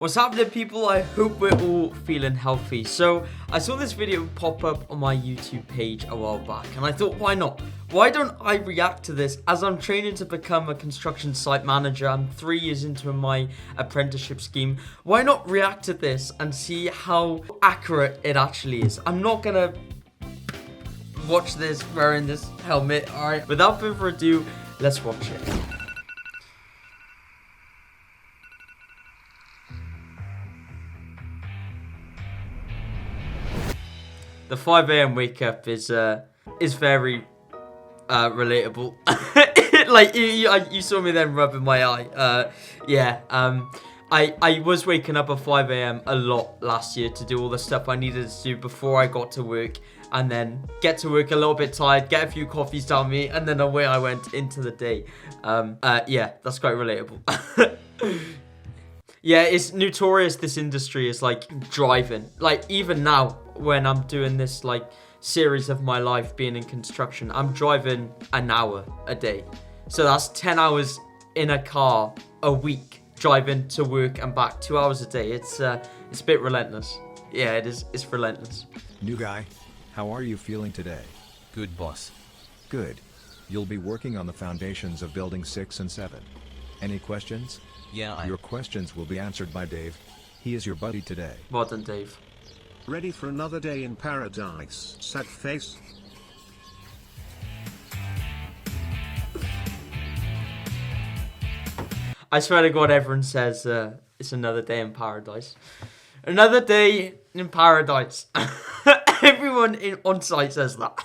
What's happening, people? I hope we're all feeling healthy. So I saw this video pop up on my YouTube page a while back and I thought, why not? Why don't I react to this as I'm training to become a construction site manager? I'm 3 years into my apprenticeship scheme. Why not react to this and see how accurate it actually is? I'm not gonna watch this wearing this helmet. All right, without further ado, let's watch it. The 5 a.m. wake up is very relatable. Like you saw me then rubbing my eye. I was waking up at 5 a.m. a lot last year to do all the stuff I needed to do before I got to work, and then get to work a little bit tired, get a few coffees down me, and then away I went into the day. Yeah, that's quite relatable. Yeah, it's notorious, this industry is like driving. Like even now when I'm doing this like series of my life being in construction, I'm driving an hour a day. So that's 10 hours in a car a week, driving to work and back, 2 hours a day. It's a bit relentless. Yeah, it is. It's relentless. New guy, how are you feeling today? Good, boss. Good. You'll be working on the foundations of buildings 6 and 7. Any questions? Yeah, Your questions will be answered by Dave. He is your buddy today. More than Dave. Ready for another day in paradise, sad face? I swear to God, everyone says it's another day in paradise. Another day in paradise. Everyone on site says that.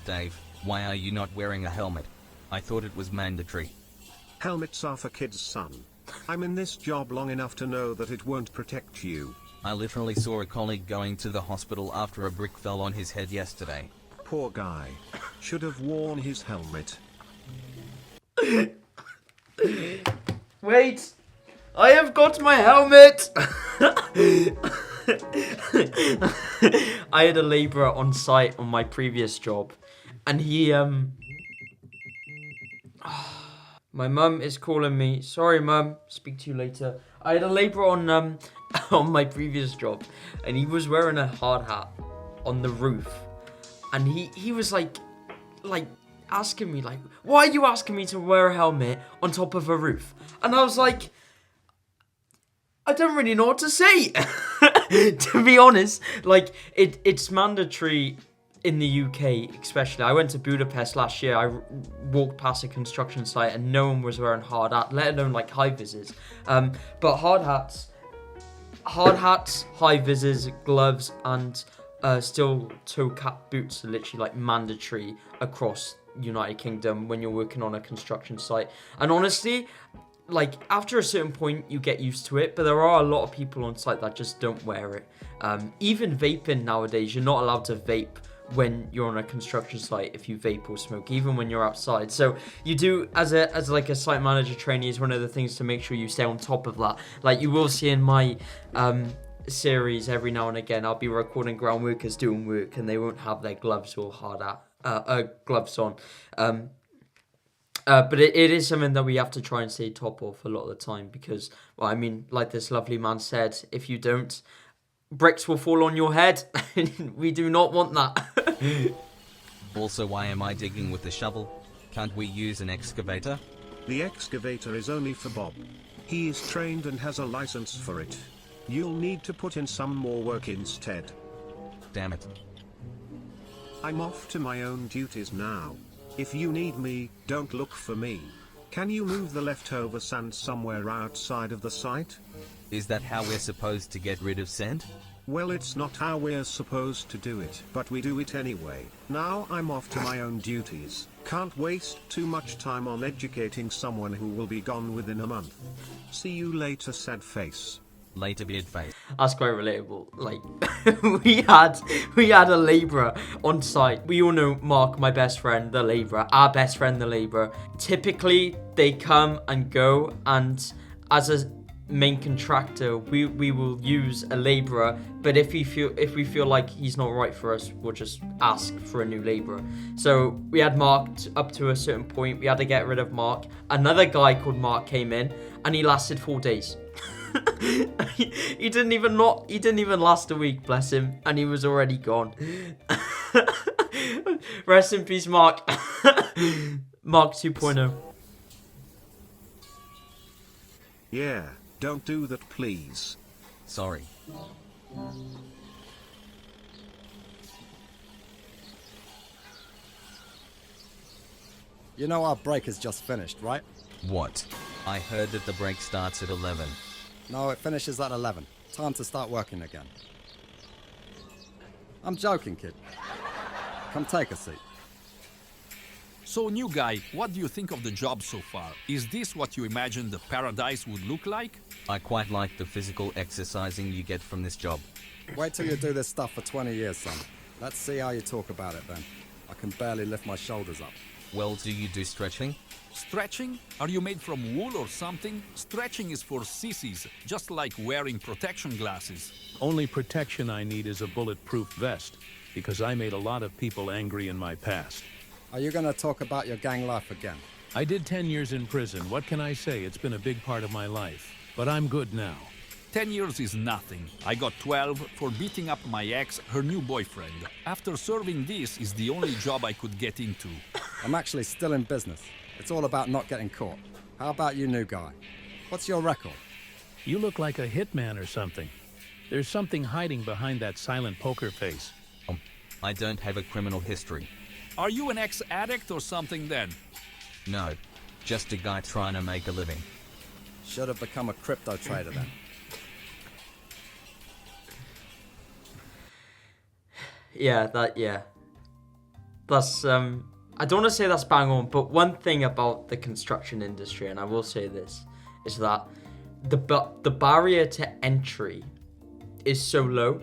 Dave, why are you not wearing a helmet? I thought it was mandatory. Helmets are for kids, son. I'm in this job long enough to know that it won't protect you. I literally saw a colleague going to the hospital after a brick fell on his head yesterday. Poor guy. Should have worn his helmet. Wait, I have got my helmet. I had a labourer on site on my previous job, and he my mum is calling me. Sorry, mum. Speak to you later. I had a labourer on on my previous job, and he was wearing a hard hat on the roof, and he was like asking me like, why are you asking me to wear a helmet on top of a roof? And I was like, I don't really know what to say. To be honest, like it's mandatory in the UK, especially. I went to Budapest last year. I walked past a construction site and no one was wearing hard hat, let alone like high vis. But hard hats, high vis, gloves, and steel toe cap boots are literally like mandatory across United Kingdom when you're working on a construction site. And honestly, like after a certain point you get used to it, but there are a lot of people on site that just don't wear it. Even vaping nowadays, you're not allowed to vape when you're on a construction site if you vape or smoke, even when you're outside. So you do, as like a site manager trainee, is one of the things to make sure you stay on top of that. Like you will see in my series every now and again, I'll be recording ground workers doing work and they won't have their gloves or hard hat gloves on. But it is something that we have to try and stay top of a lot of the time because, well, I mean, like this lovely man said, if you don't, bricks will fall on your head. We do not want that. Also, why am I digging with the shovel? Can't we use an excavator? The excavator is only for Bob. He is trained and has a license for it. You'll need to put in some more work instead. Damn it. I'm off to my own duties now. If you need me, don't look for me. Can you move the leftover sand somewhere outside of the site? Is that how we're supposed to get rid of sand? Well, it's not how we're supposed to do it, but we do it anyway. Now I'm off to my own duties. Can't waste too much time on educating someone who will be gone within a month. See you later, sad face. Later, beard face. That's quite relatable. Like we had a labourer on site. We all know Mark, my best friend, the labourer, our best friend, the labourer. Typically, they come and go, and as a main contractor, we will use a labourer, but if we feel like he's not right for us, we'll just ask for a new labourer. So we had Mark up to a certain point. We had to get rid of Mark. Another guy called Mark came in, and he lasted 4 days. he didn't even last a week, bless him, and he was already gone. Rest in peace, Mark. Mark 2.0. Yeah, don't do that, please. Sorry. You know our break has just finished, right? What? I heard that the break starts at 11. No, it finishes at 11. Time to start working again. I'm joking, kid. Come take a seat. So, new guy, what do you think of the job so far? Is this what you imagined the paradise would look like? I quite like the physical exercising you get from this job. Wait till you do this stuff for 20 years, son. Let's see how you talk about it then. I can barely lift my shoulders up. Well, do you do stretching? Stretching? Are you made from wool or something? Stretching is for sissies, just like wearing protection glasses. Only protection I need is a bulletproof vest, because I made a lot of people angry in my past. Are you gonna talk about your gang life again? I did 10 years in prison. What can I say? It's been a big part of my life. But I'm good now. 10 years is nothing. I got 12 for beating up my ex, her new boyfriend. After serving this is the only job I could get into. I'm actually still in business. It's all about not getting caught. How about you, new guy? What's your record? You look like a hitman or something. There's something hiding behind that silent poker face. I don't have a criminal history. Are you an ex-addict or something then? No, just a guy trying to make a living. Should have become a crypto trader then. Yeah. That's I don't want to say that's bang on, but one thing about the construction industry, and I will say this, is that the barrier to entry is so low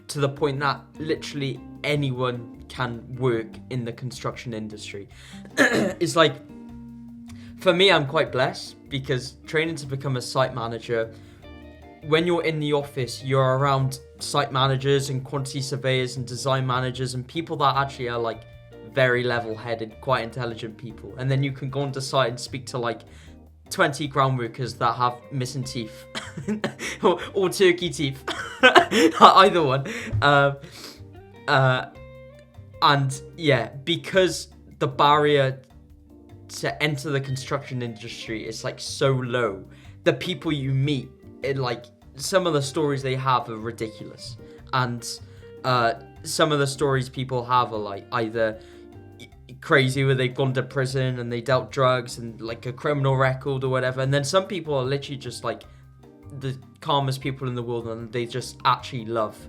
to the point that literally anyone can work in the construction industry. It's like, for me, I'm quite blessed because training to become a site manager, when you're in the office, you're around site managers and quantity surveyors and design managers and people that actually are like very level-headed, quite intelligent people. And then you can go onto site and speak to like 20 ground workers that have missing teeth or turkey teeth. Either one. And yeah, because the barrier to enter the construction industry is like so low, the people you meet, it like some of the stories they have are ridiculous, and some of the stories people have are like either crazy where they've gone to prison and they dealt drugs and like a criminal record or whatever, and then some people are literally just like the calmest people in the world and they just actually love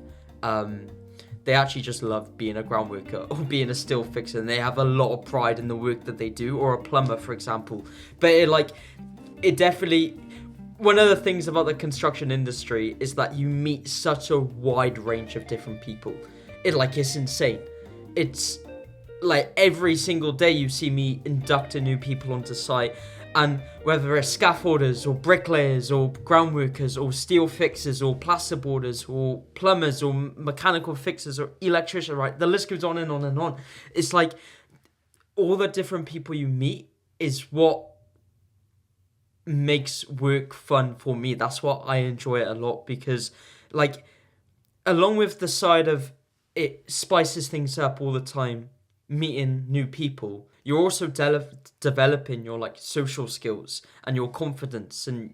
being a ground worker or being a steel fixer, and they have a lot of pride in the work that they do, or a plumber, for example. But it definitely, one of the things about the construction industry is that you meet such a wide range of different people. It's insane. It's like every single day you see me inducting new people onto site, and whether it's scaffolders or bricklayers or ground workers or steel fixers or plasterboarders or plumbers or mechanical fixers or electricians, right? The list goes on and on and on. It's like all the different people you meet is what makes work fun for me. That's what I enjoy it a lot, because like along with the side of it spices things up all the time, meeting new people, you're also developing your like social skills and your confidence, and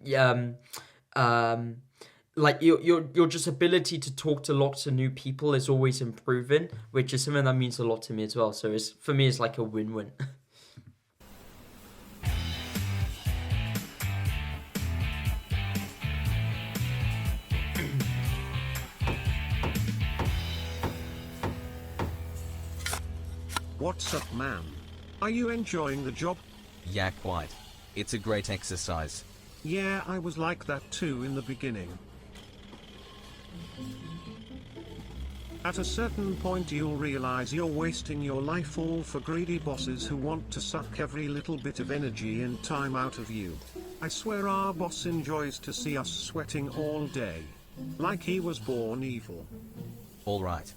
like your just ability to talk to lots of new people is always improving, which is something that means a lot to me as well. So for me it's like a win-win. What's up, man? Are you enjoying the job? Yeah, quite. It's a great exercise. Yeah, I was like that too in the beginning. At a certain point you'll realize you're wasting your life all for greedy bosses who want to suck every little bit of energy and time out of you. I swear our boss enjoys to see us sweating all day. Like he was born evil. Alright.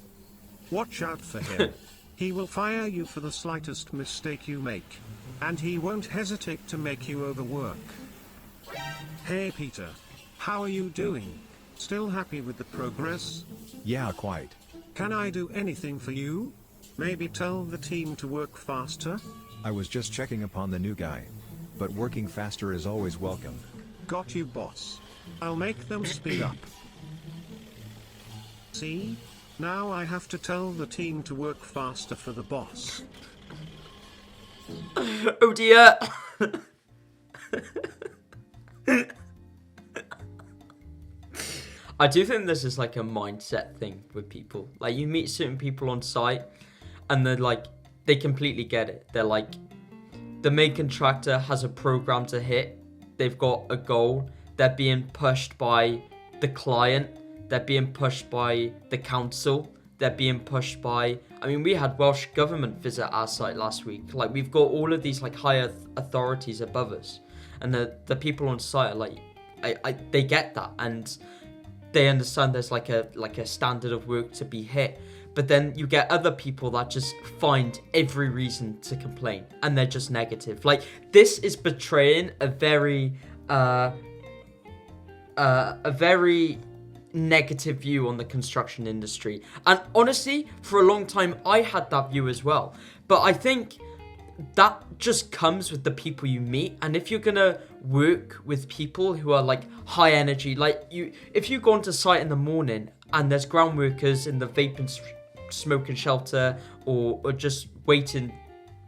Watch out for him. He will fire you for the slightest mistake you make. And he won't hesitate to make you overwork. Hey Peter. How are you doing? Still happy with the progress? Yeah, quite. Can I do anything for you? Maybe tell the team to work faster? I was just checking upon the new guy. But working faster is always welcome. Got you, boss. I'll make them speed up. See? Now I have to tell the team to work faster for the boss. Oh dear. I do think this is like a mindset thing with people. Like you meet certain people on site and they're like, they completely get it. They're like, the main contractor has a program to hit. They've got a goal. They're being pushed by the client. They're being pushed by the council. They're being pushed by... I mean, we had Welsh government visit our site last week. Like, we've got all of these, like, higher authorities above us. And the people on site are like... they get that. And they understand there's, like a standard of work to be hit. But then you get other people that just find every reason to complain. And they're just negative. Like, this is betraying a very negative view on the construction industry. And honestly, for a long time, I had that view as well. But I think that just comes with the people you meet. And if you're gonna work with people who are like high energy, like if you go onto site in the morning and there's ground workers in the vape and smoke and shelter or just waiting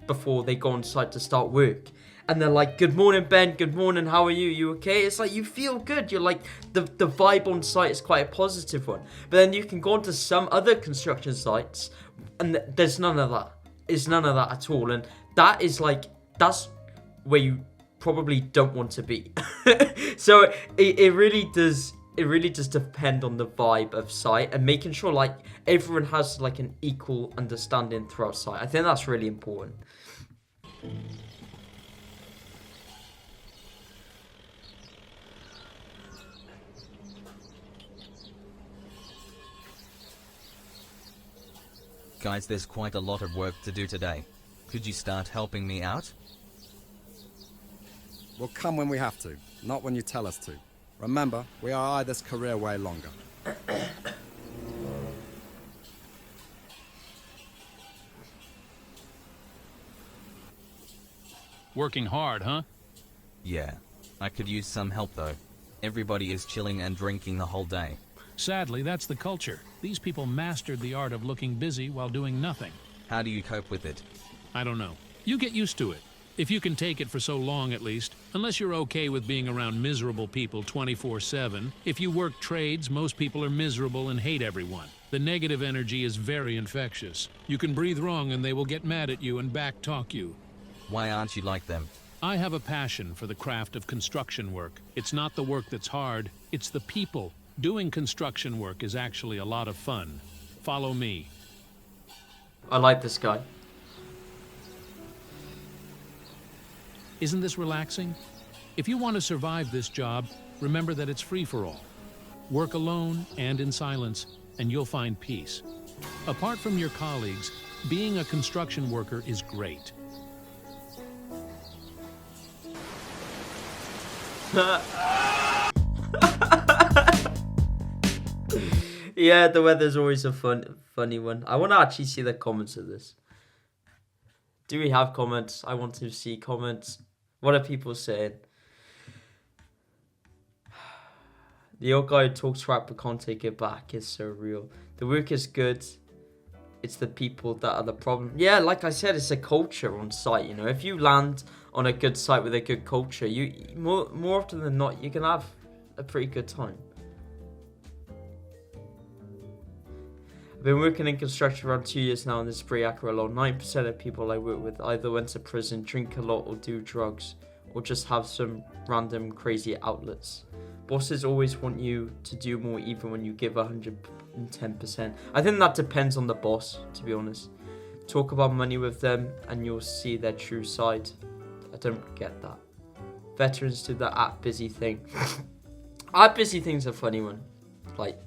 before they go on site to start work, and they're like, good morning, Ben, good morning, how are you? You okay? It's like, you feel good. You're like, the vibe on site is quite a positive one. But then you can go onto some other construction sites and there's none of that. It's none of that at all. And that is like, that's where you probably don't want to be. So it really does depend on the vibe of site and making sure like everyone has like an equal understanding throughout site. I think that's really important. Guys, there's quite a lot of work to do today. Could you start helping me out? We'll come when we have to, not when you tell us to. Remember, we are this career way longer. Working hard, huh? Yeah. I could use some help though. Everybody is chilling and drinking the whole day. Sadly, that's the culture. These people mastered the art of looking busy while doing nothing. How do you cope with it? I don't know. You get used to it. If you can take it for so long at least. Unless you're okay with being around miserable people 24/7. If you work trades, most people are miserable and hate everyone. The negative energy is very infectious. You can breathe wrong and they will get mad at you and back-talk you. Why aren't you like them? I have a passion for the craft of construction work. It's not the work that's hard, it's the people. Doing construction work is actually a lot of fun. Follow me. I like this guy. Isn't this relaxing? If you want to survive this job, remember that it's free for all. Work alone and in silence, and you'll find peace. Apart from your colleagues, being a construction worker is great. Yeah, the weather's always a funny one. I want to actually see the comments of this. Do we have comments? I want to see comments. What are people saying? The old guy who talks rap but can't take it back is so real. The work is good. It's the people that are the problem. Yeah, like I said, it's a culture on site. You know, if you land on a good site with a good culture, you more often than not, you can have a pretty good time. I've been working in construction around 2 years now, and this is pretty accurate. 9% of people I work with either went to prison, drink a lot, or do drugs, or just have some random crazy outlets. Bosses always want you to do more even when you give 110%. I think that depends on the boss, to be honest. Talk about money with them and you'll see their true side. I don't get that. veterans do the at busy thing. At busy thing's a funny one. Like,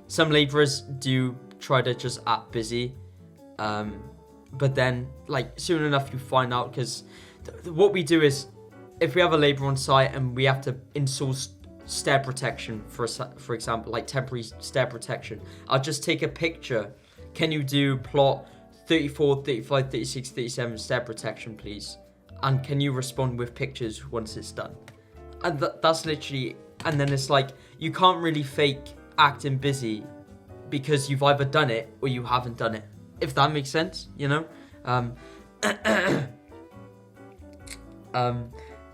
some labourers do try to just at busy, but then, like, soon enough you find out, because what we do is, if we have a labourer on site and we have to install stair protection, for example, like temporary stair protection, I'll just take a picture. Can you do plot 34, 35, 36, 37 stair protection, please? And can you respond with pictures once it's done? And that's literally, and then it's like, you can't really fake acting busy because you've either done it or you haven't done it, if that makes sense, you know?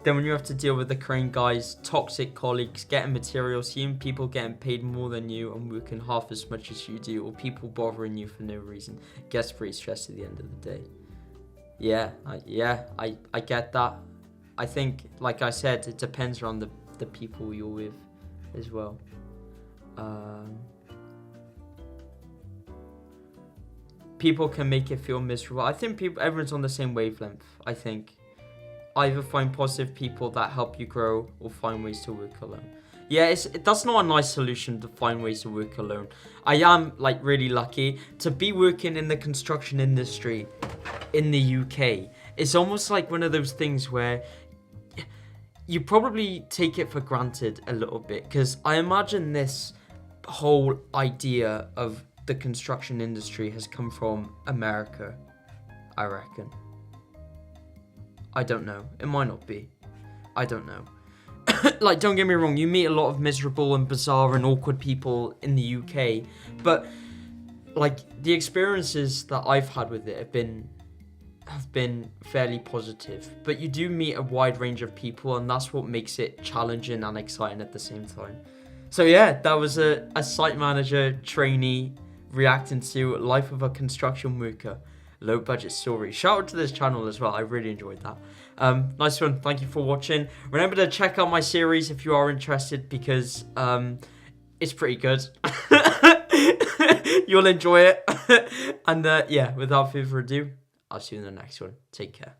Then when you have to deal with the crane guys, toxic colleagues, getting materials, seeing people getting paid more than you and working half as much as you do, or people bothering you for no reason, it gets pretty stressed at the end of the day. Yeah, I get that. I think, like I said, it depends on the people you're with as well. People can make it feel miserable. I think everyone's on the same wavelength, I think. Either find positive people that help you grow or find ways to work alone. Yeah, that's not a nice solution, to find ways to work alone. I am, like, really lucky to be working in the construction industry in the UK. It's almost like one of those things where you probably take it for granted a little bit, because I imagine this whole idea of the construction industry has come from America, I reckon. I don't know. It might not be. I don't know. Like, don't get me wrong, you meet a lot of miserable and bizarre and awkward people in the UK, but, like, the experiences that I've had with it have been fairly positive. But you do meet a wide range of people, and that's what makes it challenging and exciting at the same time. So yeah, that was a site manager trainee reacting to life of a construction worker. Low budget story. Shout out to this channel as well. I really enjoyed that. Nice one. Thank you for watching. Remember to check out my series if you are interested, because it's pretty good. You'll enjoy it. And yeah, without further ado, I'll see you in the next one. Take care.